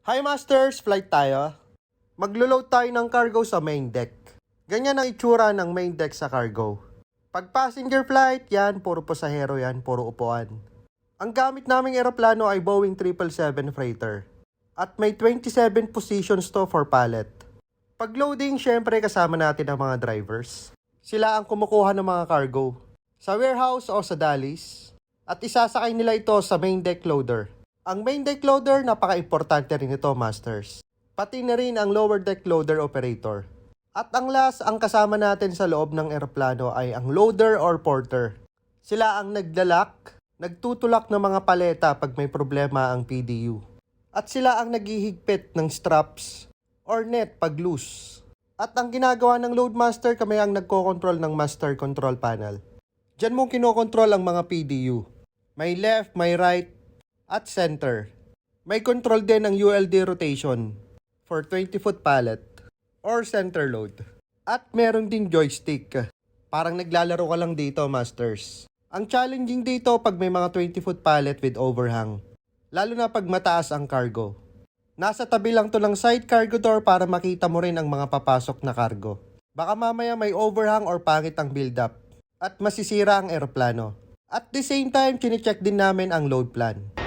Hi Masters, flight tayo. Maglo-load tayo ng cargo sa main deck. Ganyan ang itsura ng main deck sa cargo. Pag passenger flight, yan, puro pasahero yan, puro upuan. Ang gamit naming eroplano ay Boeing 777 Freighter. At may 27 positions to for pallet. Pag loading, syempre kasama natin ang mga drivers. Sila ang kumukuha ng mga cargo sa warehouse o sa dallies. At isasakay nila ito sa main deck loader. Ang main deck loader, napaka-importante rin ito, Masters. Pati na rin ang lower deck loader operator. At ang last, ang kasama natin sa loob ng eroplano ay ang loader or porter. Sila ang naglalak, nagtutulak ng mga paleta pag may problema ang PDU. At sila ang naghihigpit ng straps or net pag loose. At ang ginagawa ng loadmaster, kami ang nagkokontrol ng master control panel. Diyan mo kinokontrol ang mga PDU. May left, may right, at center. May control din ang ULD rotation for 20-foot pallet or center load. At meron din joystick. Parang naglalaro ka lang dito, Masters. Ang challenging dito pag may mga 20-foot pallet with overhang. Lalo na pag mataas ang cargo. Nasa tabi lang to ng side cargo door para makita mo rin ang mga papasok na cargo. Baka mamaya may overhang or pangit ang build-up at masisira ang eroplano. At the same time, chinecheck din namin ang load plan.